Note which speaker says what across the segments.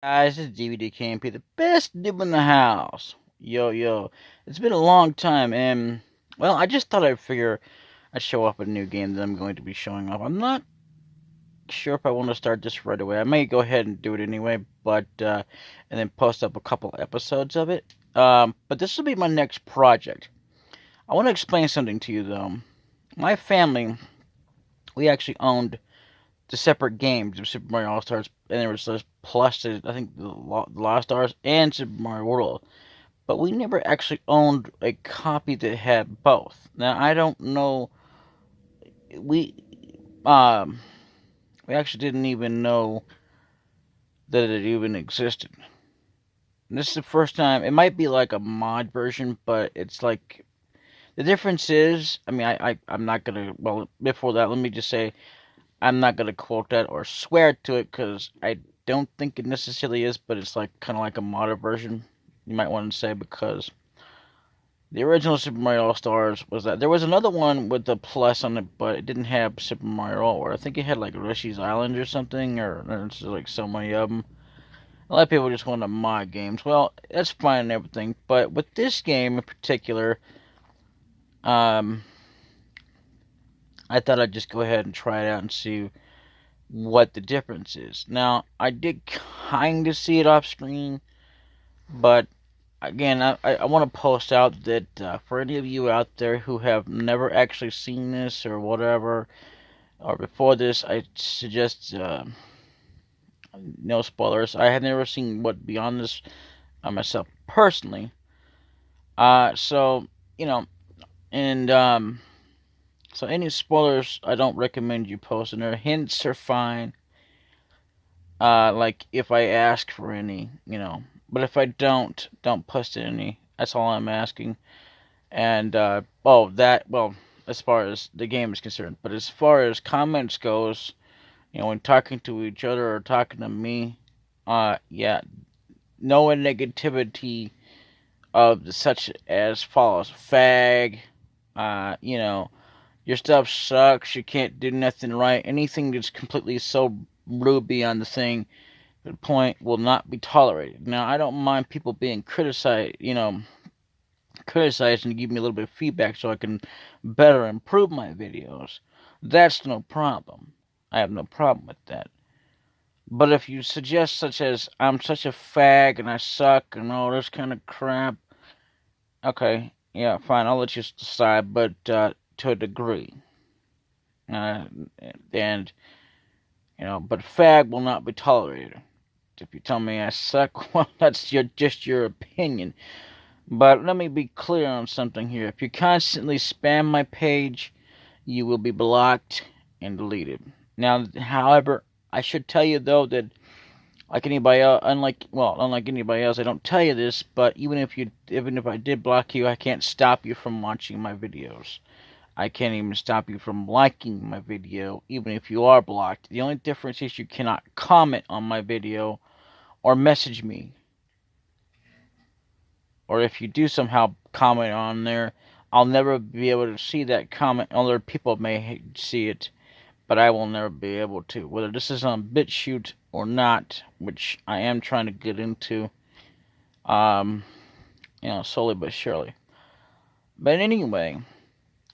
Speaker 1: Guys, this is DbdKmp, the best noob in the house. Yo, yo. It's been a long time, and, well, I just thought I'd show up a new game that I'm going to be showing off. I'm not sure if I want to start this right away. I may go ahead and do it anyway, and then post up a couple episodes of it. But this will be my next project. I want to explain something to you, though. My family, we actually owned the separate games of Super Mario All Stars, and there was those plus, I think, the Lost Stars and Super Mario World. But we never actually owned a copy that had both. Now I don't know. We um we actually didn't even know that it even existed. And this is the first time. It might be like a mod version, but it's like the difference is. I mean, I'm not gonna. Well, before that, let me just say I'm not gonna quote that or swear to it because I don't think it necessarily is. But it's like kind of like a modded version. You might want to say because the original Super Mario All Stars was that. There was another one with the plus on it, but it didn't have Super Mario All. Or I think it had like Rishi's Island or something, or there's like so many of them. A lot of people just want to mod games. Well, that's fine and everything, but with this game in particular, um, I thought I'd just go ahead and try it out and see what the difference is. Now, I did kind of see it off screen, but again, I want to post out that for any of you out there who have never actually seen this or whatever, or before this, I suggest no spoilers. I have never seen what Beyond this myself personally. So you know, and so any spoilers, I don't recommend you posting there. Hints are fine. Like if I ask for any, but if I don't post any. That's all I'm asking. And well, as far as the game is concerned, but as far as comments goes, when talking to each other or talking to me, yeah, no negativity of such as follows: fag, your stuff sucks, you can't do nothing right. Anything that's completely so rude beyond the thing, the point will not be tolerated. Now, I don't mind people being criticized, criticize and give me a little bit of feedback so I can better improve my videos. That's no problem. I have no problem with that. But if you suggest such as I'm such a fag and I suck and all this kind of crap, okay, yeah, fine, I'll let you decide, but to a degree. Uh, and but fag will not be tolerated. If you tell me I suck, well, that's just your opinion. But let me be clear on something here. If you constantly spam my page, you will be blocked and deleted. Now, however, I should tell you though that like anybody else, unlike anybody else, I don't tell you this, but even if I did block you, I can't stop you from watching my videos. I can't even stop you from liking my video, even if you are blocked. The only difference is you cannot comment on my video or message me. Or if you do somehow comment on there, I'll never be able to see that comment. Other people may see it, but I will never be able to. Whether this is on BitChute or not, which I am trying to get into, um, slowly but surely. But anyway,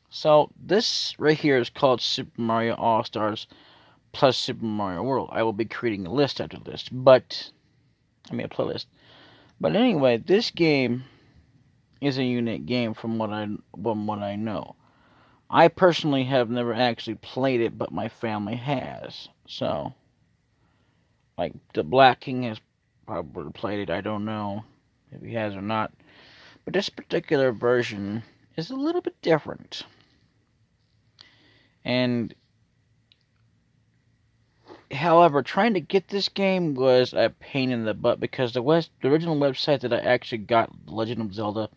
Speaker 1: so this right here is called Super Mario All Stars plus Super Mario World. I will be creating a list after this, a playlist. But anyway, this game is a unique game from what I know. I personally have never actually played it, but my family has. So, like the Black King has probably played it. I don't know if he has or not. But this particular version is a little bit different. And however, trying to get this game was a pain in the butt because the original website that I actually got Legend of Zelda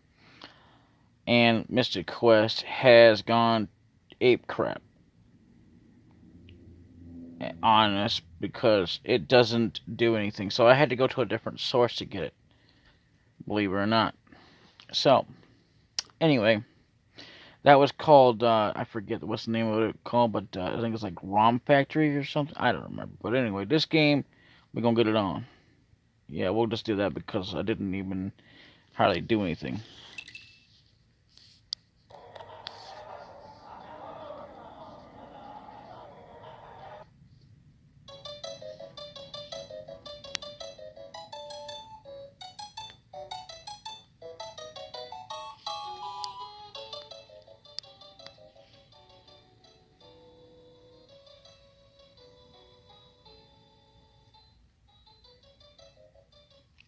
Speaker 1: and Mystic Quest has gone ape crap on us because it doesn't do anything. So I had to go to a different source to get it, believe it or not. So, anyway, that was called, I forget what's the name of it called, but I think it's like ROM Factory or something. I don't remember. But anyway, this game, we're going to get it on. Yeah, we'll just do that because I didn't even hardly do anything.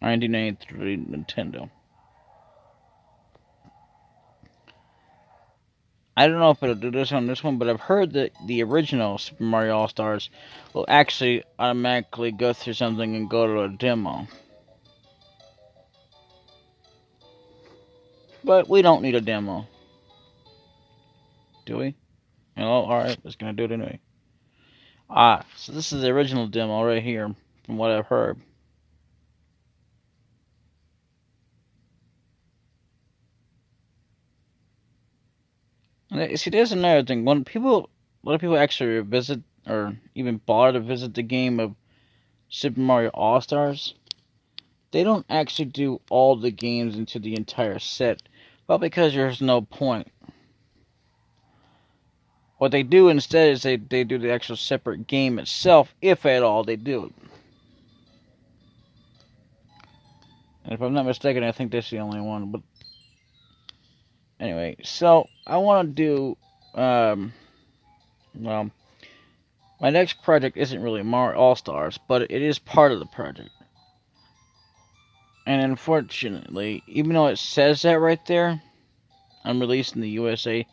Speaker 1: $19.93 Nintendo. I don't know if it'll do this on this one, but I've heard that the original Super Mario All-Stars will actually automatically go through something and go to a demo. But we don't need a demo. Do we? Oh, alright, it's gonna do it anyway. So this is the original demo right here, from what I've heard. And see, there's another thing. When a lot of people actually visit, or even bother to visit the game of Super Mario All-Stars, they don't actually do all the games into the entire set. Well, because there's no point. What they do instead is they do the actual separate game itself, if at all they do it. And if I'm not mistaken, I think that's the only one. But anyway, so I want to do, well, my next project isn't really Mario All-Stars, but it is part of the project. And unfortunately, even though it says that right there, I'm released in the USA.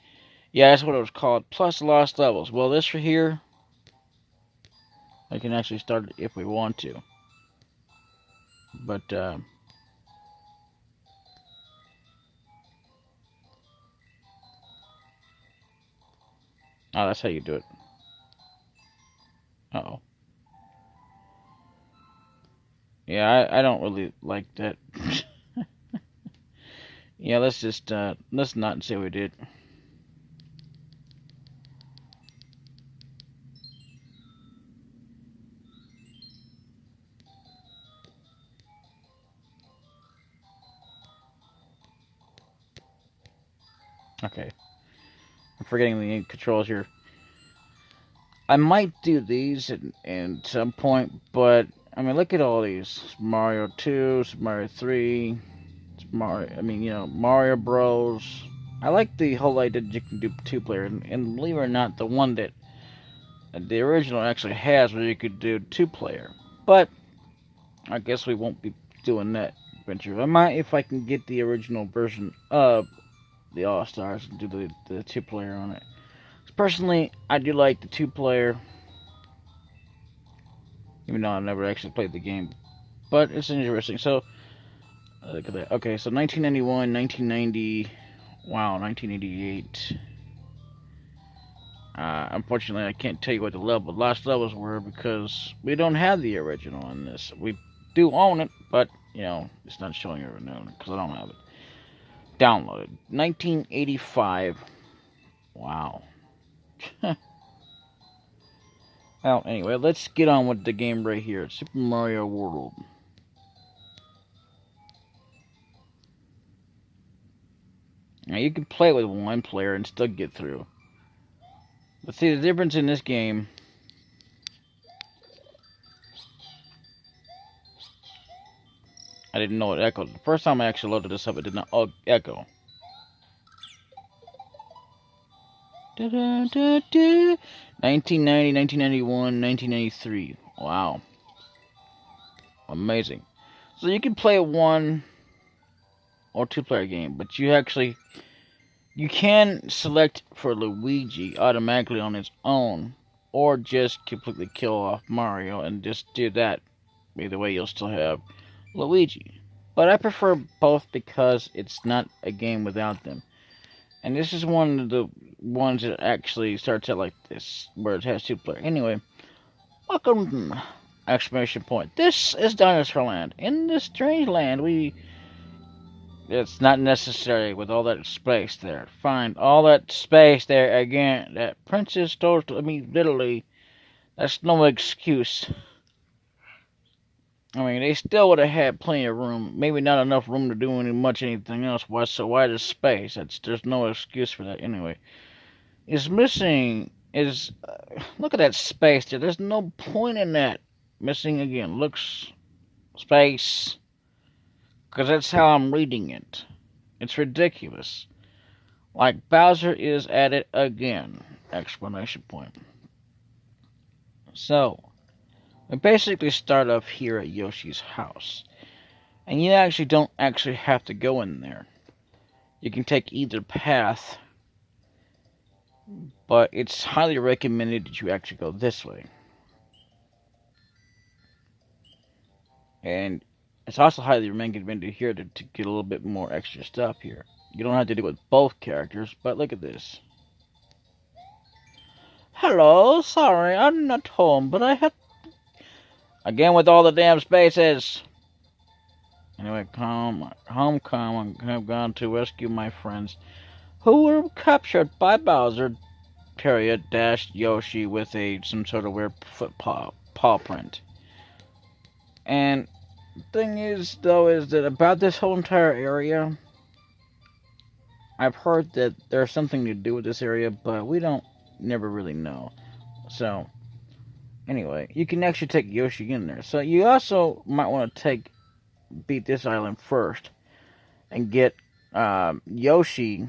Speaker 1: Yeah, that's what it was called. Plus Lost Levels. Well, this right here, I can actually start it if we want to. But, oh, that's how you do it. Uh-oh. Yeah, I don't really like that. Yeah, let's not say we did. Okay. I'm forgetting the controls here. I might do these at some point, but, I mean, look at all these. Mario 2, Mario 3, Mario Bros. I like the whole idea that you can do two-player, and believe it or not, the one that the original actually has where you could do two-player. But I guess we won't be doing that adventure. I might if I can get the original version of the All-Stars and do the two-player on it. Personally, I do like the two-player, even though I've never actually played the game. But it's interesting. So, look at that. Okay, so 1991, 1990, wow, 1988. Unfortunately, I can't tell you what the last levels were because we don't have the original on this. We do own it, but, you know, it's not showing it right now because I don't have it. Downloaded. 1985. Wow. Well, anyway, let's get on with the game right here. Super Mario World. Now, you can play it with one player and still get through. But see, the difference in this game... I didn't know it echoed. The first time I actually loaded this up, it did not echo. Da -da -da -da. 1990, 1991, 1993. Wow. Amazing. So you can play a one or two-player game, but you can select for Luigi automatically on its own, or just completely kill off Mario and just do that. Either way, you'll still have Luigi. But I prefer both because it's not a game without them. And this is one of the ones that actually starts out like this, where it has two-player. Anyway, welcome! Exclamation point. This is Dinosaur Land. In this strange land, it's not necessary with all that space there. Find all that space there again. That princess told me literally. That's no excuse. I mean, they still would have had plenty of room. Maybe not enough room to do anything else. Why the space? There's no excuse for that anyway. Is missing is look at that space there. There's no point in that. Missing again. Looks space because that's how I'm reading it. It's ridiculous. Like Bowser is at it again! Exclamation point. So we basically start off here at Yoshi's house, and you actually don't actually have to go in there. You can take either path, but it's highly recommended that you actually go this way. And it's also highly recommended here to get a little bit more extra stuff here. You don't have to do it with both characters, but look at this. Hello, sorry, I'm not home, but I have... Again with all the damn spaces. Anyway, home, I have gone to rescue my friends who were captured by Bowser, period, dash Yoshi with some sort of weird foot paw print. And the thing is, though, is that about this whole entire area, I've heard that there's something to do with this area, but we don't never really know. So, anyway, you can actually take Yoshi in there. So you also might want to beat this island first and get Yoshi.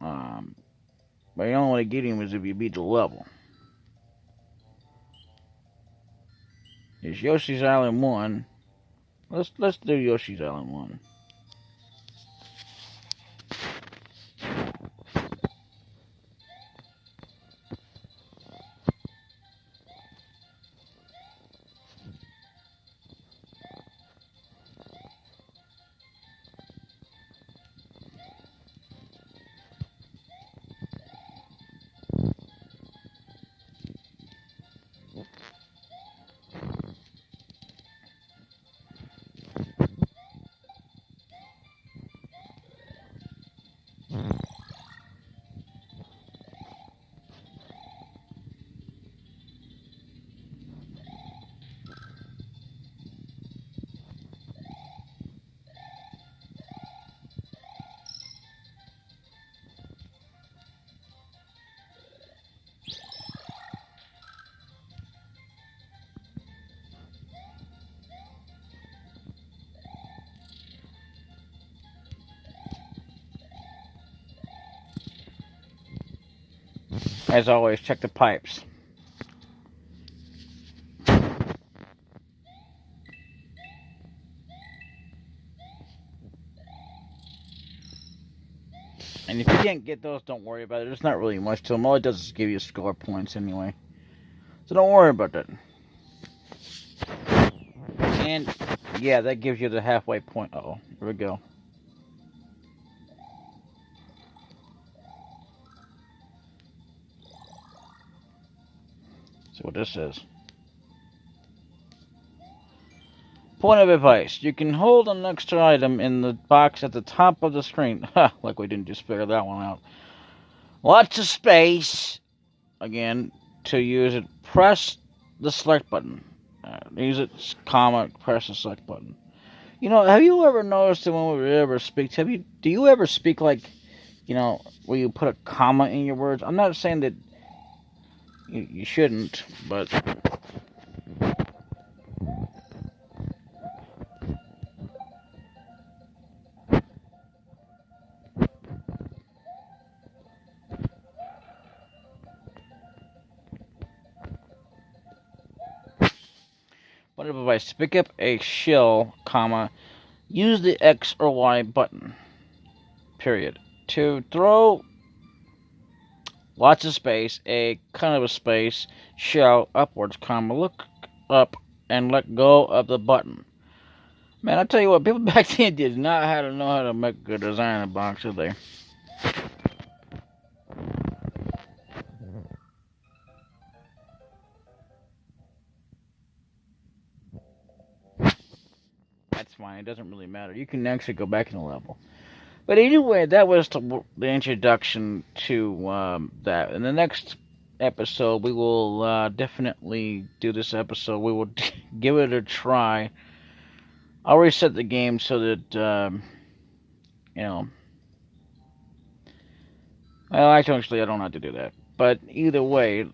Speaker 1: But the only way to get him is if you beat the level. It's Yoshi's Island 1. Let's do Yoshi's Island 1. As always, check the pipes. And if you can't get those, don't worry about it. There's not really much to them. All it does is give you score points anyway. So don't worry about that. And, yeah, that gives you the halfway point. Uh-oh, here we go. See what this is. Point of advice. You can hold an extra item in the box at the top of the screen. Ha! Like we didn't just figure that one out. Lots of space. Again, to use it, press the select button. Use it, comma, press the select button. You know, have you ever noticed that when we ever speak, do you ever speak like, you know, where you put a comma in your words? I'm not saying that you shouldn't, but... Point of advice, pick up a shell, comma, use the X or Y button, period. To throw lots of space, a kind of a space, shell, upwards, comma, look up and let go of the button. Man, I tell you what, people back then did not know how to make a design in a box, did they? That's fine, it doesn't really matter. You can actually go back in the level. But anyway, that was the introduction to that. In the next episode, we will definitely do this episode. We will give it a try. I'll reset the game so that, you know, well, actually, I don't have to do that. But either way,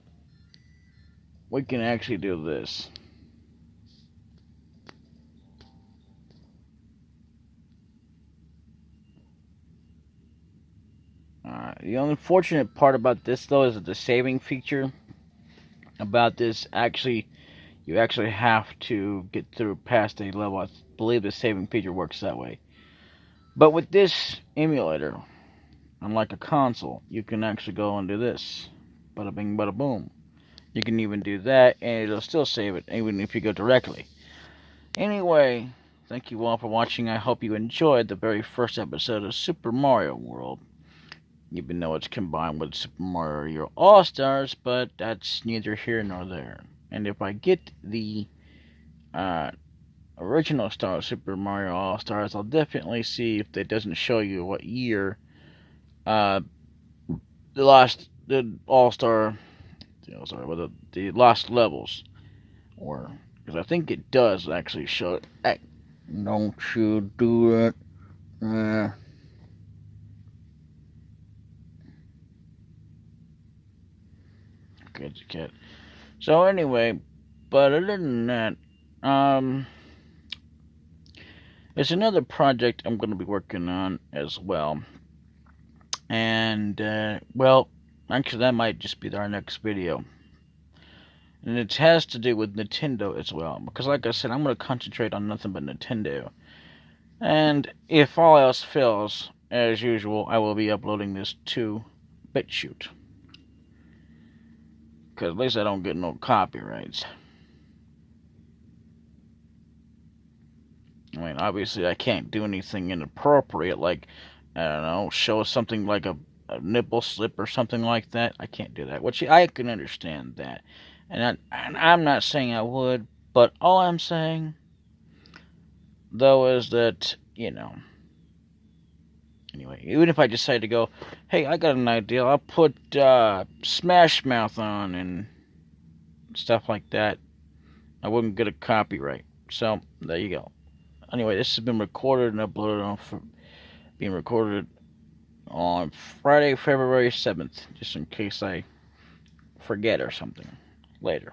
Speaker 1: we can actually do this. The unfortunate part about this, though, is that the saving feature about this you actually have to get through past a level. I believe the saving feature works that way. But with this emulator, unlike a console, you can actually go and do this. Bada bing, bada boom. You can even do that, and it'll still save it, even if you go directly. Anyway, thank you all for watching. I hope you enjoyed the very first episode of Super Mario World. Even though it's combined with Super Mario All-Stars, but that's neither here nor there. And if I get the original star Super Mario All-Stars, I'll definitely see if it doesn't show you what year the All-Star, the lost levels, or because I think it does actually show it. Hey, don't you do it? Good kid. So anyway, but other than that, there's another project I'm going to be working on as well. And, well, actually that might just be our next video. And it has to do with Nintendo as well. Because like I said, I'm going to concentrate on nothing but Nintendo. And if all else fails, as usual, I will be uploading this to BitChute. Because at least I don't get no copyrights. I mean, obviously I can't do anything inappropriate, like, I don't know, show something like a nipple slip or something like that. I can't do that, which I can understand that. And I'm not saying I would, but all I'm saying, though, is that, you know, anyway, even if I decide to go, hey, I got an idea, I'll put Smash Mouth on and stuff like that, I wouldn't get a copyright. So, there you go. Anyway, this has been recorded and uploaded on Friday, February 7th, just in case I forget or something later.